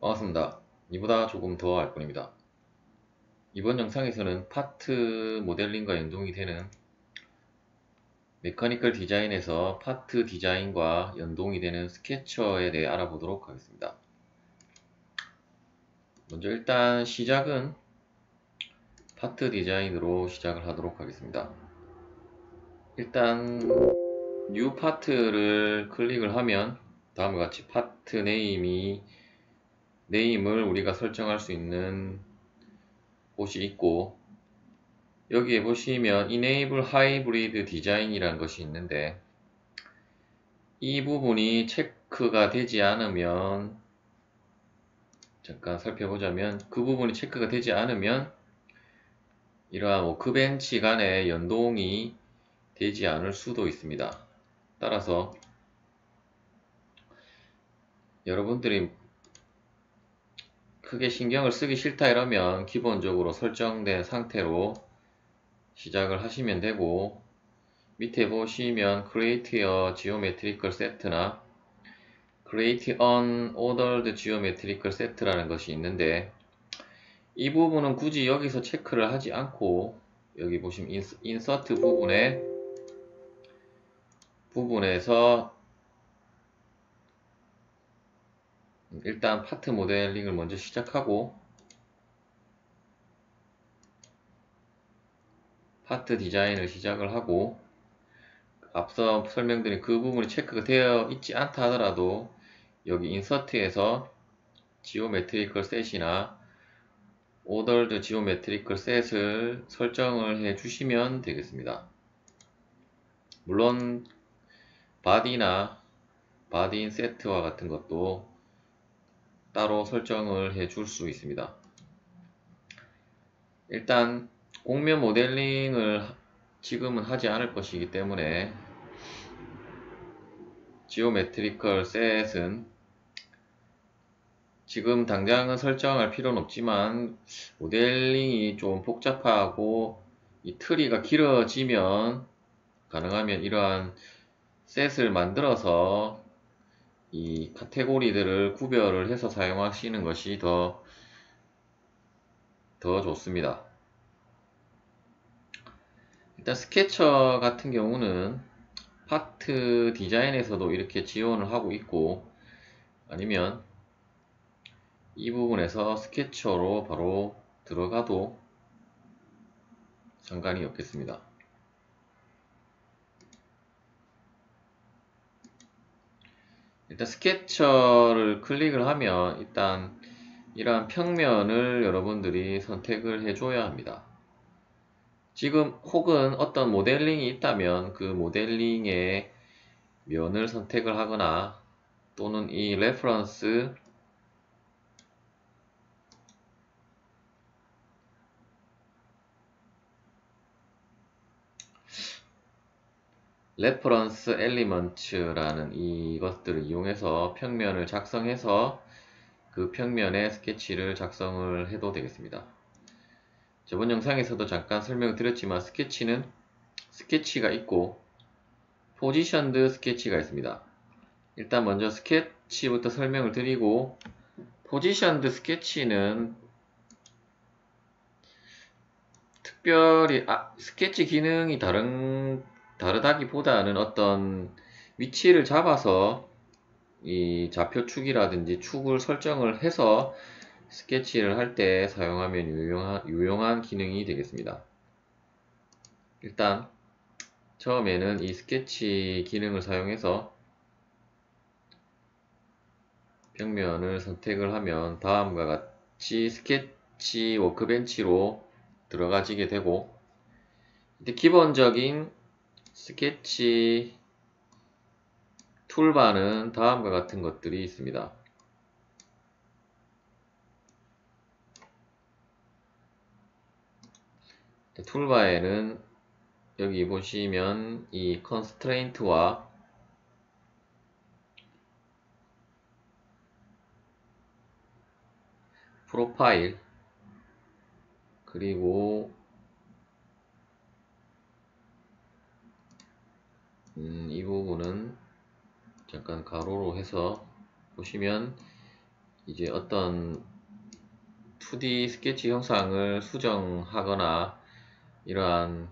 반갑습니다. 이보다 조금 더 할 뿐입니다. 이번 영상에서는 파트 모델링과 연동이 되는 메커니컬 디자인에서 파트 디자인과 연동이 되는 스케쳐에 대해 알아보도록 하겠습니다. 먼저 일단 시작은 파트 디자인으로 시작을 하도록 하겠습니다. 일단 뉴 파트를 클릭을 하면 다음과 같이 파트 네임을 우리가 설정할 수 있는 곳이 있고, 여기에 보시면 Enable Hybrid Design이라는 것이 있는데, 이 부분이 체크가 되지 않으면, 잠깐 살펴보자면, 그 부분이 체크가 되지 않으면 이러한 워크벤치 간의 연동이 되지 않을 수도 있습니다. 따라서 여러분들이 크게 신경을 쓰기 싫다 이러면 기본적으로 설정된 상태로 시작을 하시면 되고, 밑에 보시면 Create a Geometrical Set나 Create an Ordered Geometrical Set라는 것이 있는데, 이 부분은 굳이 여기서 체크를 하지 않고 여기 보시면 Insert 부분에서 일단 파트 모델링을 먼저 시작하고 파트 디자인을 시작을 하고, 앞서 설명드린 그 부분이 체크가 되어 있지 않다 하더라도 여기 인서트에서 지오메트리컬 셋이나 오더드 지오메트리컬 셋을 설정을 해 주시면 되겠습니다. 물론 바디나 바디인 세트와 같은 것도 따로 설정을 해 줄 수 있습니다. 일단 곡면 모델링을 지금은 하지 않을 것이기 때문에 지오메트리컬 셋은 지금 당장은 설정할 필요는 없지만, 모델링이 좀 복잡하고 이 트리가 길어지면 가능하면 이러한 셋을 만들어서 이 카테고리들을 구별을 해서 사용하시는 것이 더 좋습니다. 일단 스케쳐 같은 경우는 파트 디자인에서도 이렇게 지원을 하고 있고, 아니면 이 부분에서 스케쳐로 바로 들어가도 상관이 없겠습니다. 일단 스케쳐를 클릭을 하면 일단 이러한 평면을 여러분들이 선택을 해줘야 합니다. 지금 혹은 어떤 모델링이 있다면 그 모델링의 면을 선택을 하거나, 또는 이 레퍼런스 엘리먼츠라는 이것들을 이용해서 평면을 작성해서 그 평면에 스케치를 작성을 해도 되겠습니다. 저번 영상에서도 잠깐 설명을 드렸지만 스케치는 스케치가 있고 포지션드 스케치가 있습니다. 일단 먼저 스케치부터 설명을 드리고, 포지션드 스케치는 특별히 스케치 기능이 다르다기보다는 어떤 위치를 잡아서 이 좌표축이라든지 축을 설정을 해서 스케치를 할 때 사용하면 유용한 기능이 되겠습니다. 일단 처음에는 이 스케치 기능을 사용해서 평면을 선택을 하면 다음과 같이 스케치 워크벤치로 들어가지게 되고, 기본적인 스케치 툴바는 다음과 같은 것들이 있습니다. 툴바에는 여기 보시면 이 컨스트레인트와 프로파일, 그리고 이 부분은 잠깐 가로로 해서 보시면 이제 어떤 2D 스케치 형상을 수정하거나 이러한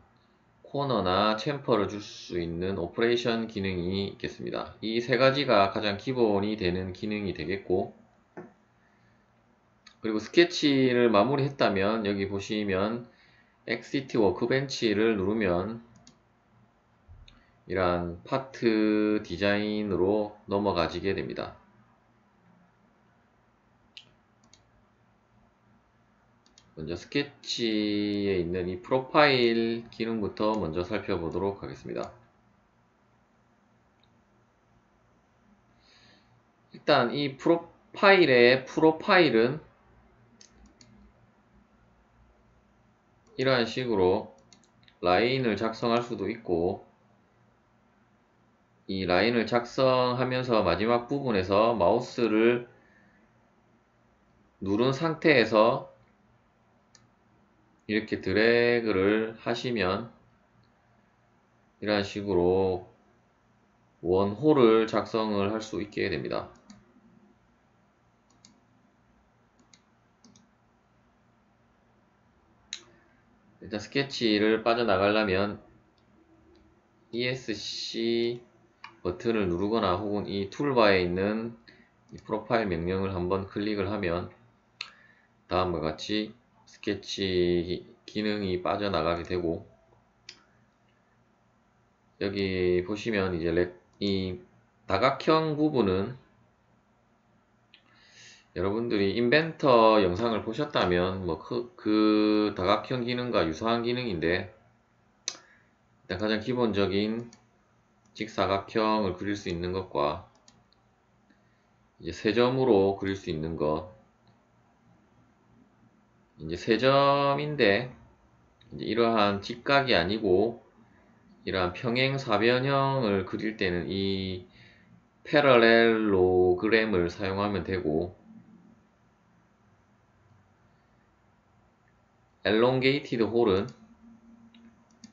코너나 챔퍼를 줄 수 있는 오퍼레이션 기능이 있겠습니다. 이 세 가지가 가장 기본이 되는 기능이 되겠고, 그리고 스케치를 마무리했다면 여기 보시면 엑시트 워크벤치를 누르면 이러한 파트 디자인으로 넘어가지게 됩니다. 먼저 스케치에 있는 이 프로파일 기능부터 먼저 살펴보도록 하겠습니다. 일단 이 프로파일의 프로파일은 이러한 식으로 라인을 작성할 수도 있고, 이 라인을 작성하면서 마지막 부분에서 마우스를 누른 상태에서 이렇게 드래그를 하시면 이러한 식으로 원호를 작성을 할 수 있게 됩니다. 일단 스케치를 빠져나가려면 ESC 버튼을 누르거나 혹은 이 툴바에 있는 이 프로파일 명령을 한번 클릭을 하면 다음과 같이 스케치 기능이 빠져나가게 되고, 여기 보시면 이제 이 다각형 부분은 여러분들이 인벤터 영상을 보셨다면 뭐 그 다각형 기능과 유사한 기능인데, 일단 가장 기본적인 직사각형을 그릴 수 있는 것과 이제 세 점으로 그릴 수 있는 것, 이제 세 점인데 이제 이러한 직각이 아니고 이러한 평행사변형을 그릴 때는 이 패러렐로그램을 사용하면 되고, 엘롱게이티드 홀은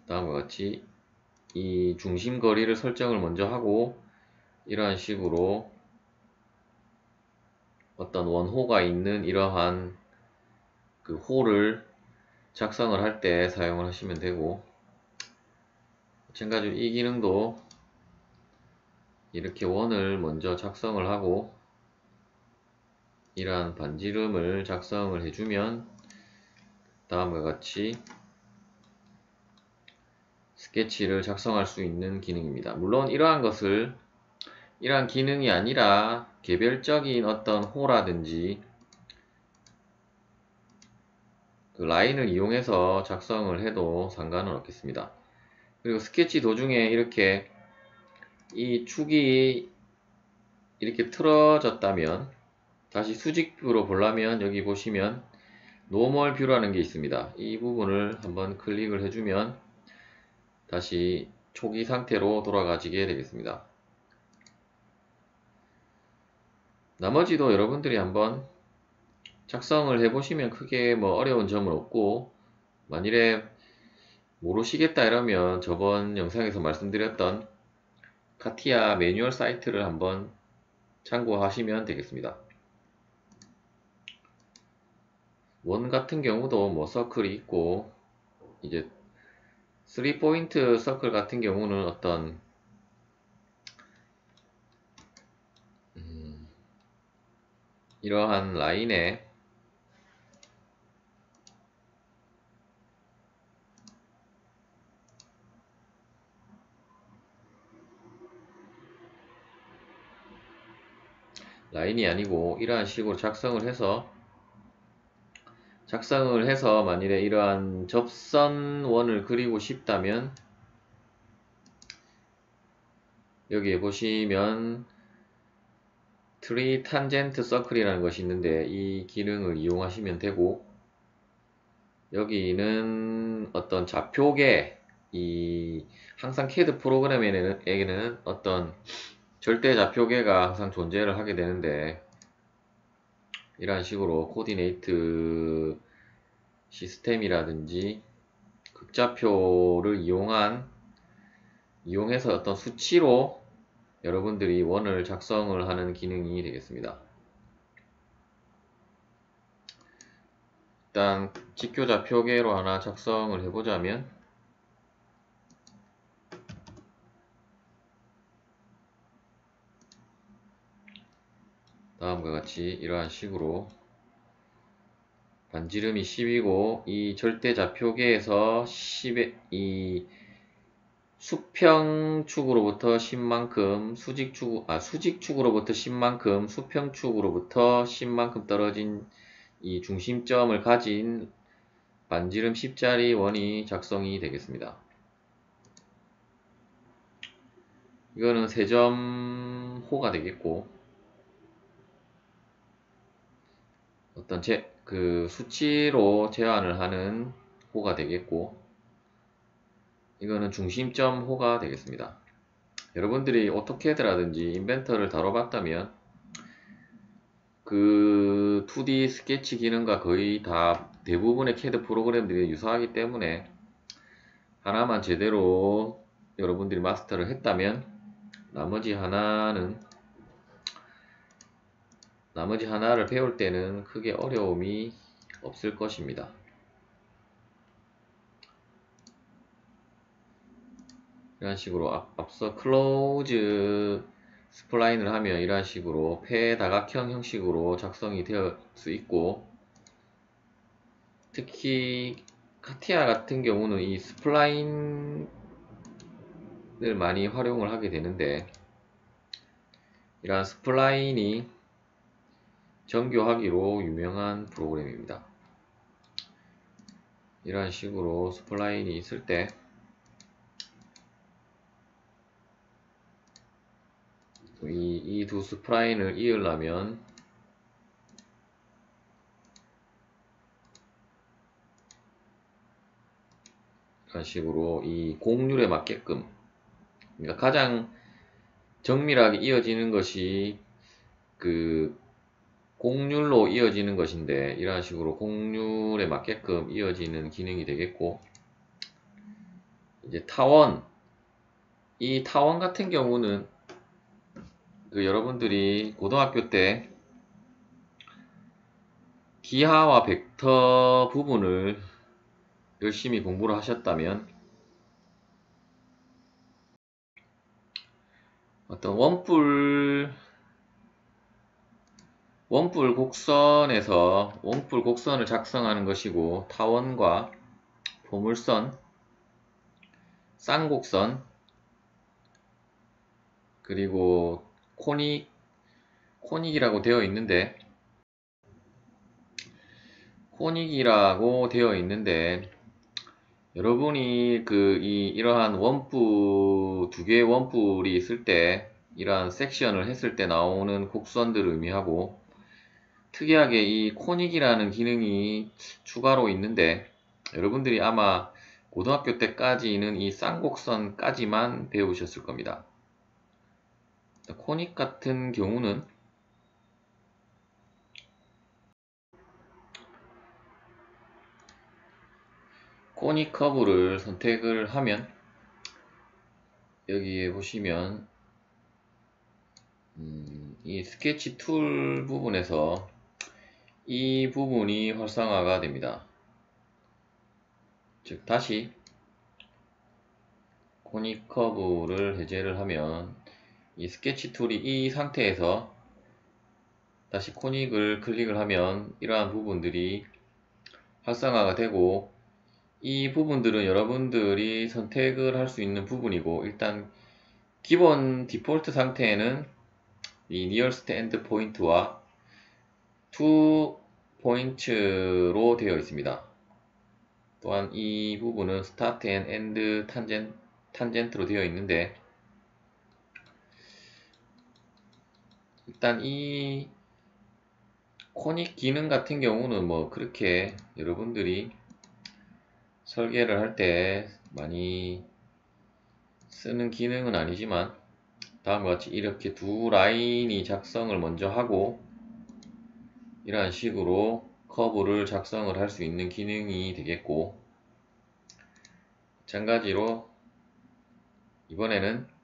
다음과 같이 이 중심 거리를 설정을 먼저 하고 이러한 식으로 어떤 원호가 있는 이러한 그 홀을 작성을 할 때 사용을 하시면 되고, 마찬가지로 이 기능도 이렇게 원을 먼저 작성을 하고 이러한 반지름을 작성을 해주면 다음과 같이 스케치를 작성할 수 있는 기능입니다. 물론 이러한 기능이 아니라 개별적인 어떤 호라든지 그 라인을 이용해서 작성을 해도 상관은 없겠습니다. 그리고 스케치 도중에 이렇게 이 축이 이렇게 틀어졌다면 다시 수직뷰로 보려면 여기 보시면 노멀 뷰라는 게 있습니다. 이 부분을 한번 클릭을 해주면 다시 초기 상태로 돌아가지게 되겠습니다. 나머지도 여러분들이 한번 작성을 해보시면 크게 뭐 어려운 점은 없고, 만일에 모르시겠다 이러면 저번 영상에서 말씀드렸던 카티아 매뉴얼 사이트를 한번 참고하시면 되겠습니다. 원 같은 경우도 뭐 서클이 있고, 이제 3포인트 서클 같은 경우는 어떤 이러한 라인에 라인이 아니고 이러한 식으로 작성을 해서 만일에 이러한 접선원을 그리고 싶다면 여기에 보시면 트리 탄젠트 서클이라는 것이 있는데 이 기능을 이용하시면 되고, 여기는 어떤 좌표계, 항상 CAD 프로그램에는 어떤 절대 좌표계가 항상 존재를 하게 되는데, 이러한 식으로 코디네이트 시스템이라든지 극좌표를 이용해서 어떤 수치로 여러분들이 원을 작성을 하는 기능이 되겠습니다. 일단 직교자 표계로 하나 작성을 해보자면 다음과 같이 이러한 식으로 반지름이 10이고 이 절대좌표계에서 10의 이 수평축으로부터 10만큼 수직축으로부터 10만큼 수평축으로부터 10만큼 떨어진 이 중심점을 가진 반지름 10짜리 원이 작성이 되겠습니다. 이거는 세점호가 되겠고 어떤 수치로 제한을 하는 호가 되겠고 이거는 중심점 호가 되겠습니다. 여러분들이 오토캐드라든지 인벤터를 다뤄봤다면 그 2D 스케치 기능과 거의 다 대부분의 캐드 프로그램들이 유사하기 때문에 하나만 제대로 여러분들이 마스터를 했다면 나머지 하나를 배울 때는 크게 어려움이 없을 것입니다. 이런 식으로 앞서 클로즈 스플라인을 하면 이런 식으로 폐다각형 형식으로 작성이 되어 수 있고 특히 카티아 같은 경우는 이 스플라인을 많이 활용을 하게 되는데 이러한 스플라인이 정교하기로 유명한 프로그램입니다. 이런 식으로 스플라인이 있을 때 이 두 스플라인을 이으려면 이런 식으로 이 곡률에 맞게끔 그러니까 가장 정밀하게 이어지는 것이 그 곡률로 이어지는 것인데 이런 식으로 곡률에 맞게끔 이어지는 기능이 되겠고 이제 타원 이 타원 같은 경우는 여러분들이 고등학교 때 기하와 벡터 부분을 열심히 공부를 하셨다면 어떤 원뿔 곡선에서 원뿔 곡선을 작성하는 것이고 타원과 포물선, 쌍곡선 그리고 코닉이라고 되어 있는데 여러분이 이러한 두 개의 원뿔이 있을 때 이러한 섹션을 했을 때 나오는 곡선들을 의미하고 특이하게 이 코닉이라는 기능이 추가로 있는데 여러분들이 아마 고등학교 때까지는 이 쌍곡선까지만 배우셨을 겁니다. 코닉 같은 경우는 코닉 커브를 선택을 하면 여기에 보시면 이 스케치 툴 부분에서 이 부분이 활성화가 됩니다. 즉 다시 코닉 커브를 해제를 하면 이 스케치 툴이 이 상태에서 다시 코닉을 클릭을 하면 이러한 부분들이 활성화가 되고 이 부분들은 여러분들이 선택을 할 수 있는 부분이고 일단 기본 디폴트 상태에는 이 nearest end point와 2 points로 되어 있습니다. 또한 이 부분은 start and end tangent로 되어 있는데 일단 이 코닉 기능 같은 경우는 뭐 그렇게 여러분들이 설계를 할 때 많이 쓰는 기능은 아니지만 다음과 같이 이렇게 두 라인이 작성을 먼저 하고 이러한 식으로 커브를 작성을 할 수 있는 기능이 되겠고 마찬가지로 이번에는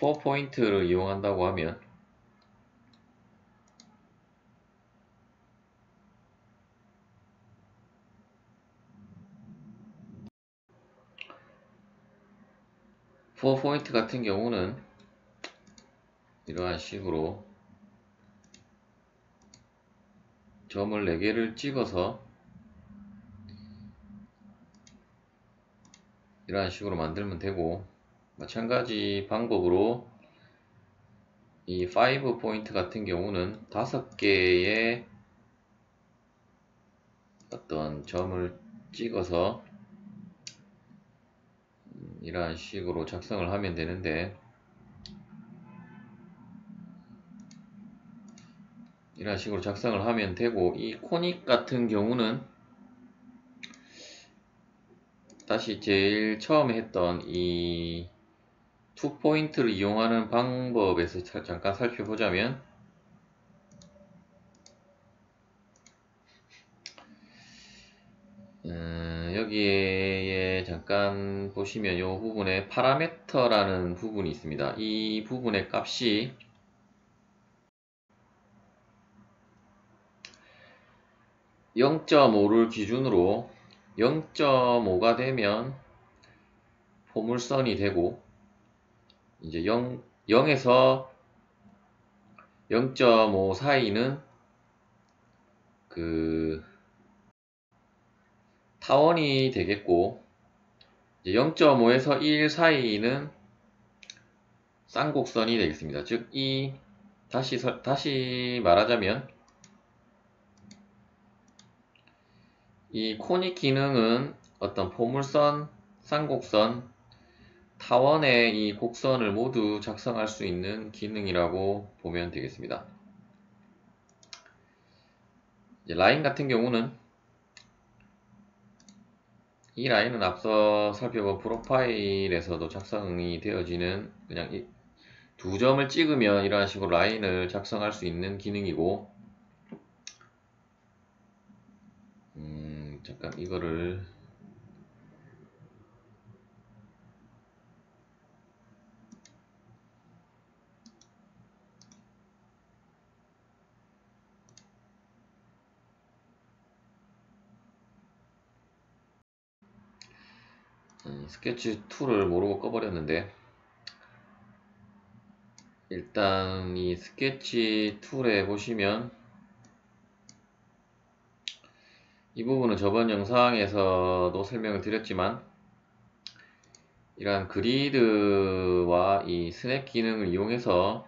4포인트를 이용한다고 하면 4포인트 같은 경우는 이러한 식으로 점을 4개를 찍어서 이러한 식으로 만들면 되고, 마찬가지 방법으로 이 5포인트 같은 경우는 5개의 어떤 점을 찍어서 이러한 식으로 작성을 하면 되는데, 이런 식으로 작성을 하면 되고, 이 코닉 같은 경우는 다시 제일 처음에 했던 이 2포인트를 이용하는 방법에서 잠깐 살펴보자면, 여기에 잠깐 보시면 이 부분에 파라메터라는 부분이 있습니다. 이 부분의 값이 0.5를 기준으로 0.5가 되면 포물선이 되고, 이제 0에서 0.5 사이는 그 타원이 되겠고, 이제 0.5에서 1 사이는 쌍곡선이 되겠습니다. 즉, 다시 말하자면, 이 코닉 기능은 어떤 포물선, 쌍곡선, 타원의 이 곡선을 모두 작성할 수 있는 기능이라고 보면 되겠습니다. 이제 라인 같은 경우는, 이 라인은 앞서 살펴본 프로파일에서도 작성이 되어지는, 그냥 두 점을 찍으면 이런 식으로 라인을 작성할 수 있는 기능이고, 잠깐 이거를 스케치 툴을 모르고 꺼버렸는데, 일단 이 스케치 툴에 보시면 이 부분은 저번 영상에서도 설명을 드렸지만, 이러한 그리드와 이 스냅 기능을 이용해서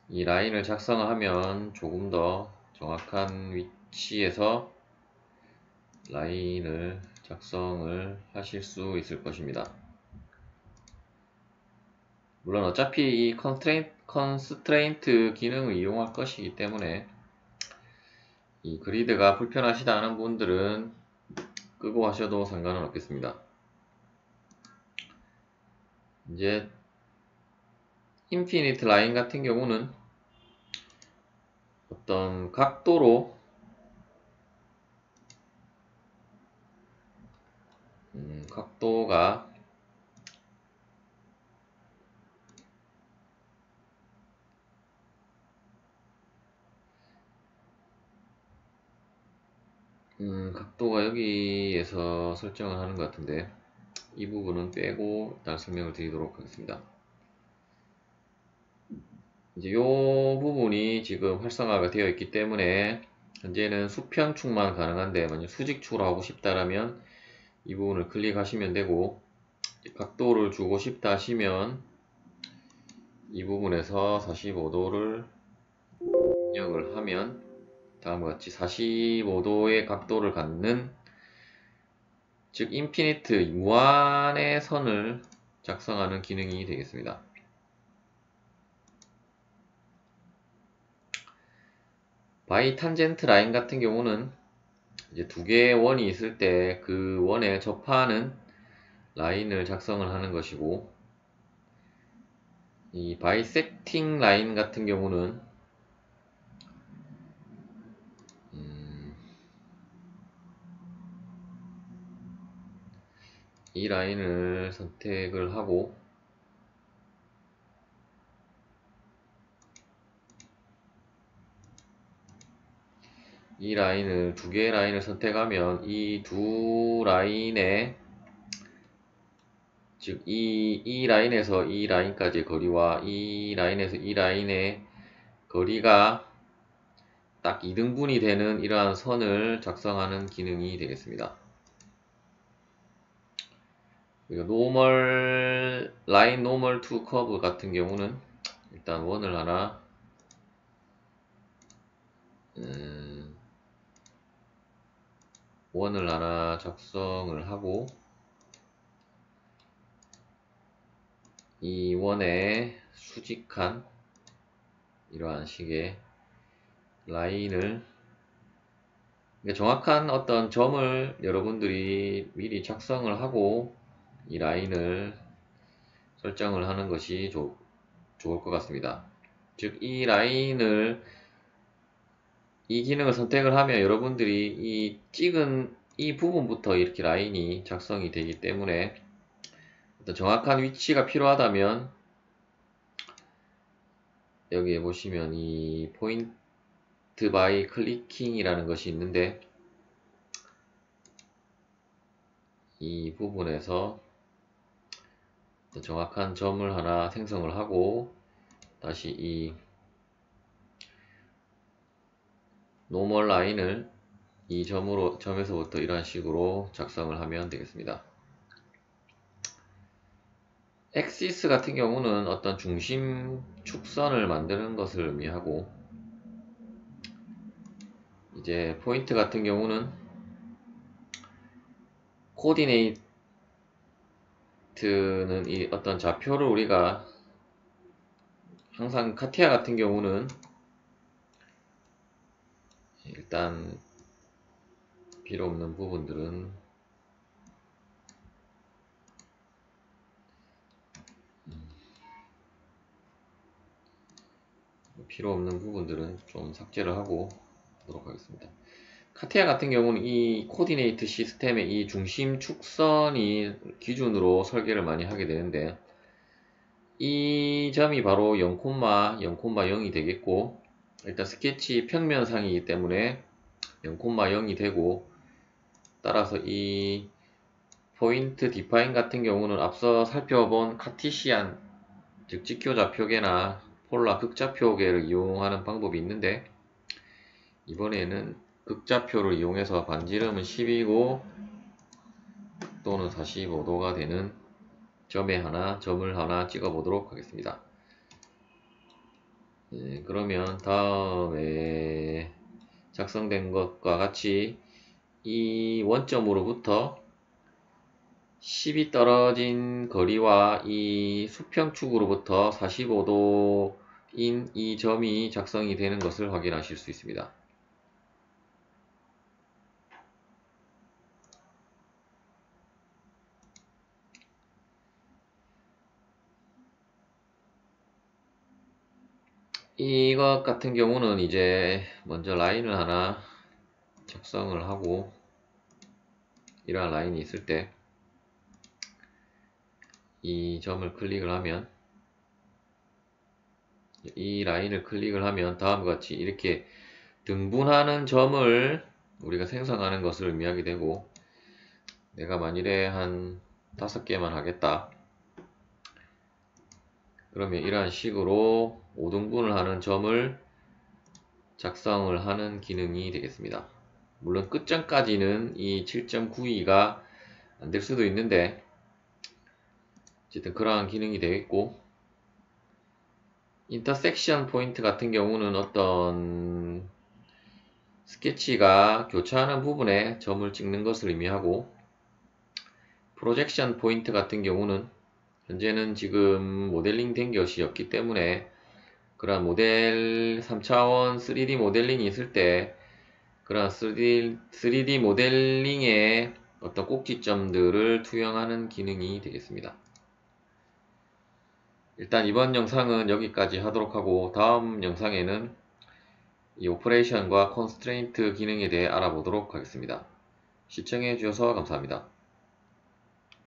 이 라인을 작성을 하면 조금 더 정확한 위치에서 라인을 작성을 하실 수 있을 것입니다. 물론 어차피 이 컨스트레인트 기능을 이용할 것이기 때문에 이 그리드가 불편하시다 하는 분들은 끄고 하셔도 상관은 없겠습니다. 이제 인피니트 라인 같은 경우는 어떤 각도로 각도가 각도가 여기에서 설정을 하는 것 같은데, 이 부분은 빼고 일단 설명을 드리도록 하겠습니다. 이제 이 부분이 지금 활성화가 되어 있기 때문에 현재는 수평축만 가능한데, 만약 수직축으로 하고 싶다라면 이 부분을 클릭하시면 되고, 각도를 주고 싶다 하시면 이 부분에서 45도를 입력을 하면 다음과 같이 45도의 각도를 갖는, 즉 인피니트 무한의 선을 작성하는 기능이 되겠습니다. 바이 탄젠트 라인 같은 경우는 이제 두 개의 원이 있을 때 그 원에 접하는 라인을 작성을 하는 것이고, 이 바이섹팅 라인 같은 경우는 이 라인을 선택을 하고, 이 라인을 두 개의 라인을 선택하면 이 두 라인의 즉 이 라인에서 이 라인까지의 거리와 이 라인에서 이 라인의 거리가 딱 2등분이 되는 이러한 선을 작성하는 기능이 되겠습니다. 그리고 노멀 라인 노멀 투 커브 같은 경우는 일단 원을 하나 작성을 하고 이 원에 수직한 이러한 식의 라인을 정확한 어떤 점을 여러분들이 미리 작성을 하고 이 라인을 설정을 하는 것이 좋을 것 같습니다. 즉 이 라인을 이 기능을 선택을 하면 여러분들이 이 찍은 이 부분부터 이렇게 라인이 작성이 되기 때문에 어떤 정확한 위치가 필요하다면 여기에 보시면 이 포인트 바이 클리킹 이라는 것이 있는데 이 부분에서 정확한 점을 하나 생성을 하고 다시 이 노멀 라인을 이 점에서부터 이런 식으로 작성을 하면 되겠습니다. 엑시스 같은 경우는 어떤 중심 축선을 만드는 것을 의미하고 이제 포인트 같은 경우는 코디네이트는 이 어떤 좌표를 우리가 항상 카티아 같은 경우는 일단 필요 없는 부분들은 좀 삭제를 하고 하도록 하겠습니다. 카티아 같은 경우는 이 코디네이트 시스템의 이 중심 축선이 기준으로 설계를 많이 하게 되는데 이 점이 바로 0,0,0이 되겠고 일단 스케치 평면상이기 때문에 0,0이 되고 따라서 이 포인트 디파인 같은 경우는 앞서 살펴본 카티시안 즉 직교좌표계나 폴라 극좌표계를 이용하는 방법이 있는데 이번에는 극좌표를 이용해서 반지름은 10이고 또는 45도가 되는 점을 하나 찍어 보도록 하겠습니다. 그러면 다음에 작성된 것과 같이 이 원점으로부터 10이 떨어진 거리와 이 수평축으로부터 45도인 이 점이 작성이 되는 것을 확인하실 수 있습니다. 이것 같은 경우는 이제 먼저 라인을 하나 작성을 하고 이러한 라인이 있을 때 이 점을 클릭을 하면 이 라인을 클릭을 하면 다음과 같이 이렇게 등분하는 점을 우리가 생성하는 것을 의미하게 되고 내가 만일에 한 5개만 하겠다 그러면 이러한 식으로 5등분을 하는 점을 작성을 하는 기능이 되겠습니다. 물론 끝점까지는 이 7.92가 안 될 수도 있는데 어쨌든 그러한 기능이 되겠고 인터섹션 포인트 같은 경우는 어떤 스케치가 교차하는 부분에 점을 찍는 것을 의미하고 프로젝션 포인트 같은 경우는 현재는 지금 모델링 된 것이 없기 때문에 그러한 모델 3차원 3D 모델링이 있을 때 그러한 3D 모델링의 어떤 꼭지점들을 투영하는 기능이 되겠습니다. 일단 이번 영상은 여기까지 하도록 하고 다음 영상에는 이 오퍼레이션과 컨스트레인트 기능에 대해 알아보도록 하겠습니다. 시청해 주셔서 감사합니다.